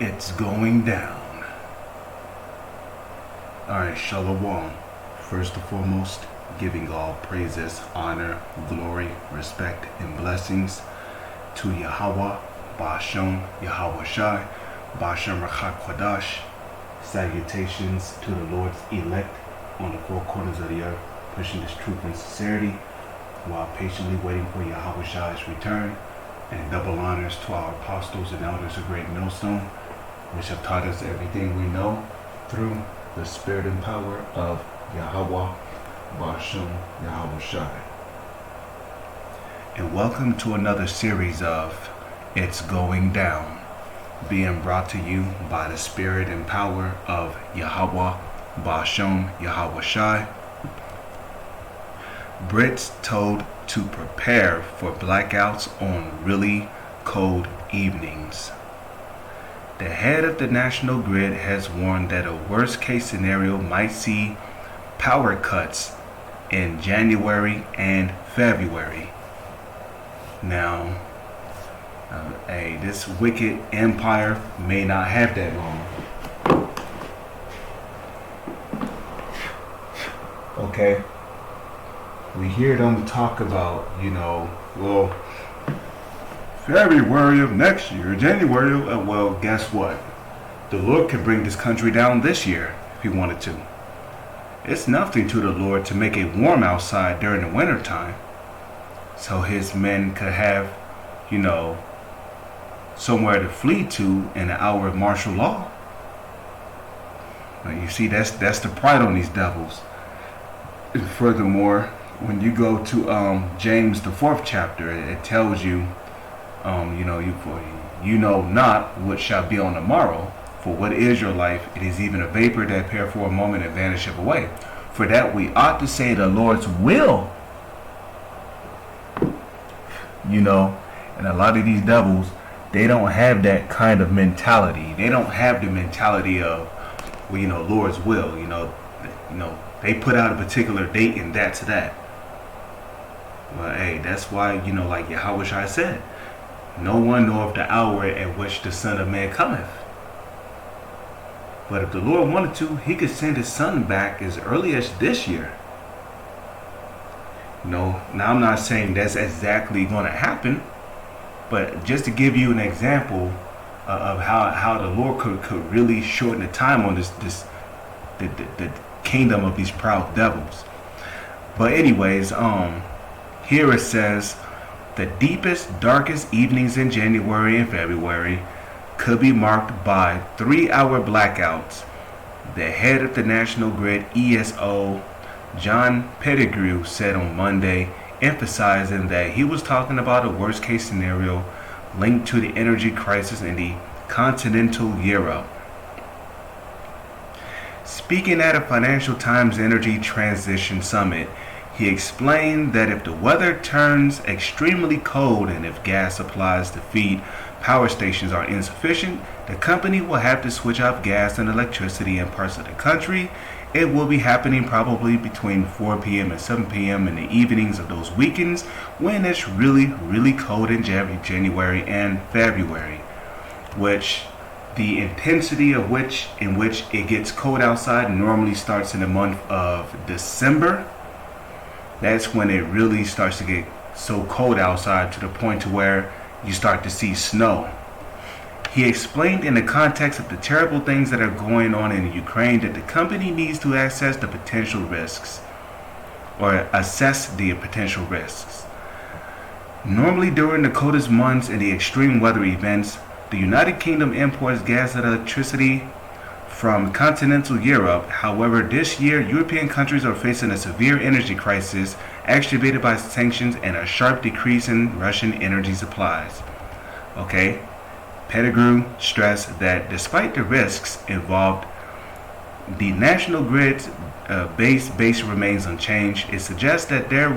It's going down. Alright, Shalom. First and foremost, giving all praises, honor, glory, respect, and blessings to Yahweh, Ba'ashem, Yahweh Shai, Ba'ashem Rachak Kwadash. Salutations to the Lord's elect on the four corners of the earth, pushing this truth and sincerity while patiently waiting for Yahweh Shai's return. And double honors to our apostles and elders of Great Millstone, which have taught us everything we know through the spirit and power of Yahweh, Ba'ashem, Yahweh Shai. And welcome to another series of It's Going Down, being brought to you by the spirit and power of Yahweh, Ba'ashem, Yahweh Shai. Brits told to prepare for blackouts on really cold evenings. The head of the national grid has warned that a worst case scenario might see power cuts in January and February. Now, this wicked empire may not have that long. Okay? We hear them talk about, February of next year, January. Well, guess what? The Lord could bring this country down this year if he wanted to. It's nothing to the Lord to make it warm outside during the winter time, so his men could have, somewhere to flee to in an hour of martial law. Now, you see, that's the pride on these devils. And furthermore, when you go to James the 4th chapter, it tells you, you know not what shall be on the morrow, for what is your life? It is even a vapor that appear for a moment and vanisheth away. For that we ought to say the Lord's will. And a lot of these devils, they don't have that kind of mentality. They don't have the mentality of, Lord's will. They put out a particular date and that's that. Well, hey, that's why, like Yahweh Shai said, no one knoweth the hour at which the Son of Man cometh. But if the Lord wanted to, he could send his son back as early as this year. Now I'm not saying that's exactly going to happen, but just to give you an example of how the Lord could really shorten the time on the kingdom of these proud devils. But anyways, here it says, the deepest, darkest evenings in January and February could be marked by 3-hour blackouts. The head of the National Grid, ESO, John Pettigrew, said on Monday, emphasizing that he was talking about a worst-case scenario linked to the energy crisis in the continental Europe. Speaking at a Financial Times Energy Transition Summit, he explained that if the weather turns extremely cold and if gas supplies to feed power stations are insufficient, the company will have to switch off gas and electricity in parts of the country. It will be happening probably between 4 p.m. and 7 p.m. in the evenings of those weekends when it's really, really cold in January and February, which the intensity of in which it gets cold outside normally starts in the month of December. That's when it really starts to get so cold outside to the point to where you start to see snow. He explained in the context of the terrible things that are going on in Ukraine that the company needs to assess the potential risks. Normally during the coldest months and the extreme weather events, the United Kingdom imports gas and electricity from continental Europe. However, this year, European countries are facing a severe energy crisis aggravated by sanctions and a sharp decrease in Russian energy supplies. Okay, Pettigrew stressed that despite the risks involved, the national grid's base remains unchanged. It suggests that there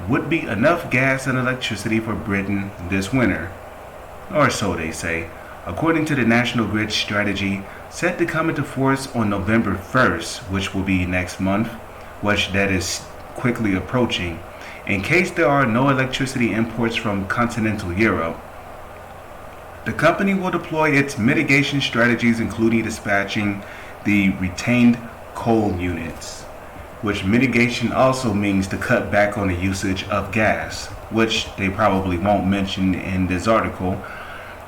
would be enough gas and electricity for Britain this winter, or so they say. According to the National Grid strategy set to come into force on November 1st, which will be next month, which that is quickly approaching, in case there are no electricity imports from continental Europe, The company will deploy its mitigation strategies, including dispatching the retained coal units, which mitigation also means to cut back on the usage of gas, which they probably won't mention in this article,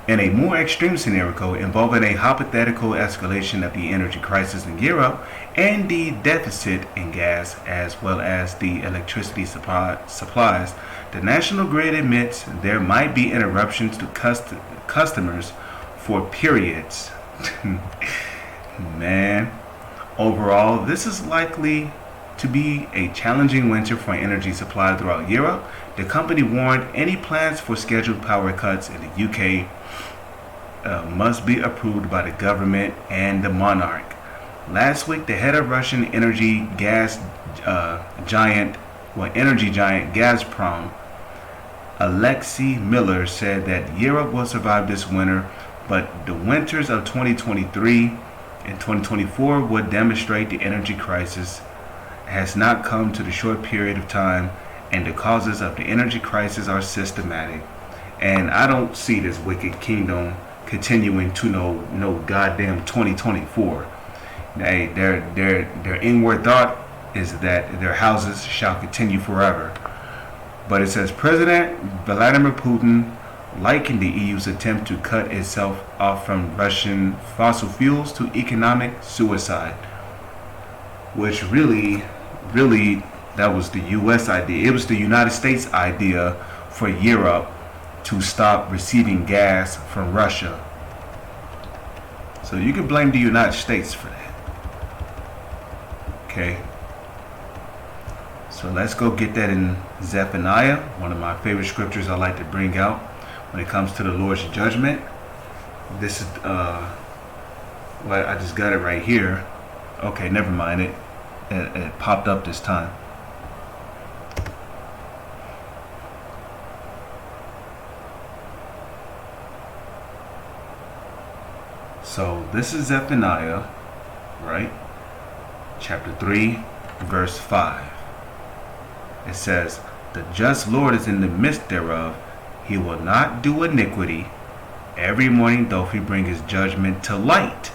in a more extreme scenario involving a hypothetical escalation of the energy crisis in Europe and the deficit in gas as well as the electricity supplies. The National Grid admits there might be interruptions to customers for periods. Man, overall, this is likely to be a challenging winter for energy supply throughout Europe. The company warned any plans for scheduled power cuts in the UK must be approved by the government and the monarch. Last week, the head of Russian energy giant Gazprom, Alexei Miller, said that Europe will survive this winter, but the winters of 2023 and 2024 would demonstrate the energy crisis has not come to the short period of time, and the causes of the energy crisis are systematic. And I don't see this wicked kingdom continuing to no goddamn 2024. Their inward thought is that their houses shall continue forever. But it says President Vladimir Putin likened the EU's attempt to cut itself off from Russian fossil fuels to economic suicide, which really that was the US idea. It was the United States idea for Europe to stop receiving gas from Russia. So you can blame the United States for that. Okay. So let's go get that in Zephaniah, one of my favorite scriptures I like to bring out when it comes to the Lord's judgment. This is well, I just got it right here. Okay, never mind, it popped up this time. So this is Zephaniah, right? Chapter 3, verse 5. It says, "The just Lord is in the midst thereof. He will not do iniquity. Every morning doth he bring his judgment to light.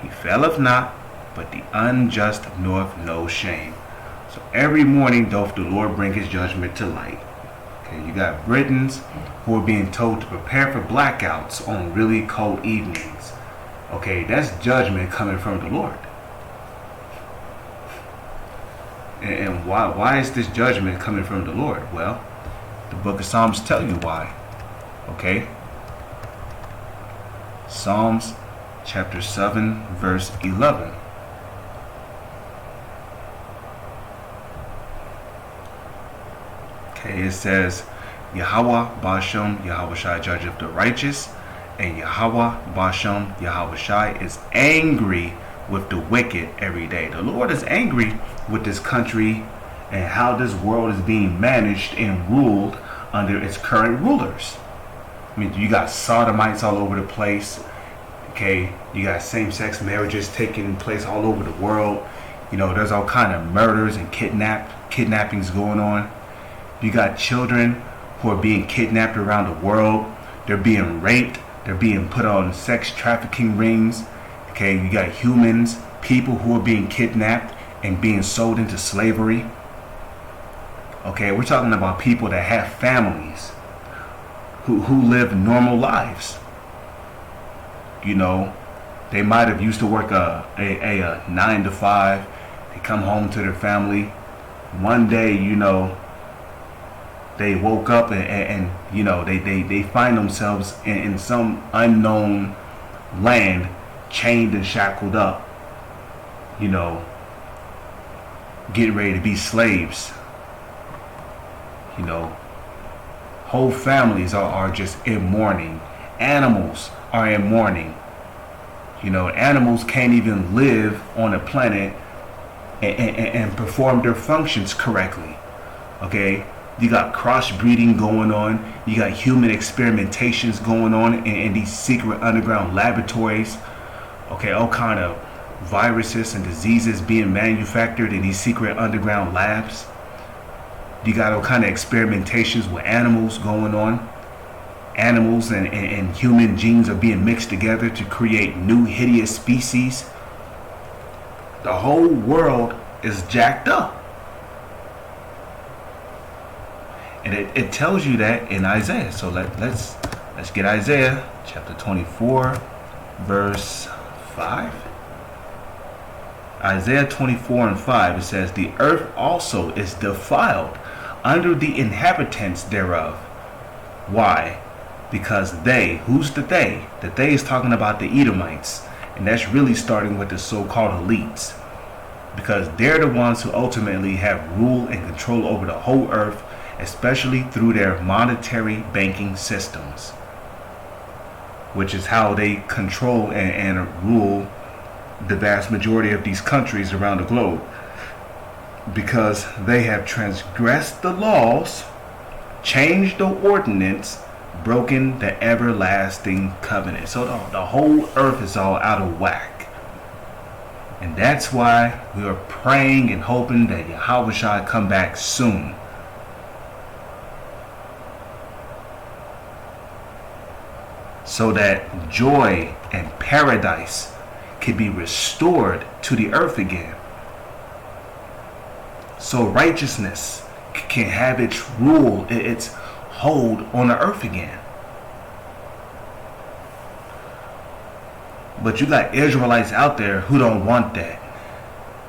He faileth not, but the unjust knoweth no shame." So every morning doth the Lord bring his judgment to light. Okay, you got Britons who are being told to prepare for blackouts on really cold evenings. Okay, that's judgment coming from the Lord. And why is this judgment coming from the Lord? Well, the book of Psalms tell you why. Okay? Psalms chapter 7, verse 11. Okay, it says, Yahweh Bashem, Yahweh Shai judgeth the righteous, and Yahweh Bashem, Yahweh Shai is angry with the wicked every day. The Lord is angry with this country and how this world is being managed and ruled under its current rulers. I mean, you got sodomites all over the place. Okay, you got same-sex marriages taking place all over the world. You know, there's all kind of murders and kidnappings going on. You got children who are being kidnapped around the world. They're being raped. They're being put on sex trafficking rings. Okay, you got humans, people who are being kidnapped and being sold into slavery. Okay, we're talking about people that have families who live normal lives. You know, they might have used to work a 9 to 5. They come home to their family. One day, you know, they woke up and you know, they find themselves in some unknown land, chained and shackled up, you know, getting ready to be slaves. You know, whole families are just in mourning. Animals are in mourning. You know, animals can't even live on a planet and perform their functions correctly. Okay, you got crossbreeding going on. You got human experimentations going on in these secret underground laboratories. Okay, all kind of viruses and diseases being manufactured in these secret underground labs. You got all kind of experimentations with animals going on. animals and human genes are being mixed together to create new hideous species. The whole world is jacked up. And it tells you that in Isaiah. So let's get Isaiah chapter 24, verse 5. Isaiah 24 and 5, it says, "The earth also is defiled under the inhabitants thereof." Why? Because they, who's the they? The they is talking about the Edomites. And that's really starting with the so-called elites. Because they're the ones who ultimately have rule and control over the whole earth, especially through their monetary banking systems, which is how they control and rule the vast majority of these countries around the globe, because they have transgressed the laws, changed the ordinance, broken the everlasting covenant. So the whole earth is all out of whack. And that's why we are praying and hoping that Yahweh shall come back soon. So that joy and paradise can be restored to the earth again. So righteousness can have its rule, its hold on the earth again. But you got Israelites out there who don't want that.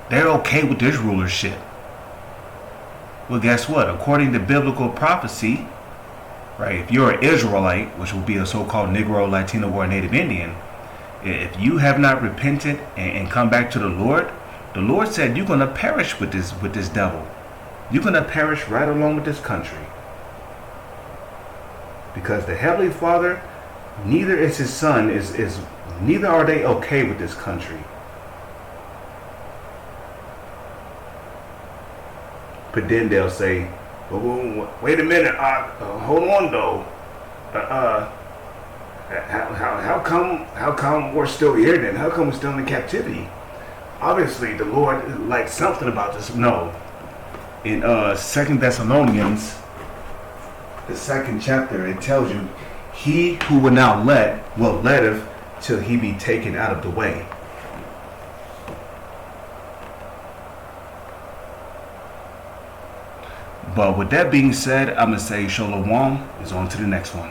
They're okay with this rulership. Well, guess what? According to biblical prophecy, right, if you're an Israelite, which will be a so-called Negro, Latino, or Native Indian, if you have not repented and come back to the Lord said you're going to perish with this devil. You're going to perish right along with this country. Because the Heavenly Father, neither is his son, neither are they okay with this country. But then they'll say, well, wait a minute, hold on though. How come we're still here then? How come we're still in captivity? Obviously the Lord likes something about this. No. In 2 Thessalonians, the 2nd chapter, it tells you, he who will now letteth till he be taken out of the way. But with that being said, I'm going to say Shalom is on to the next one.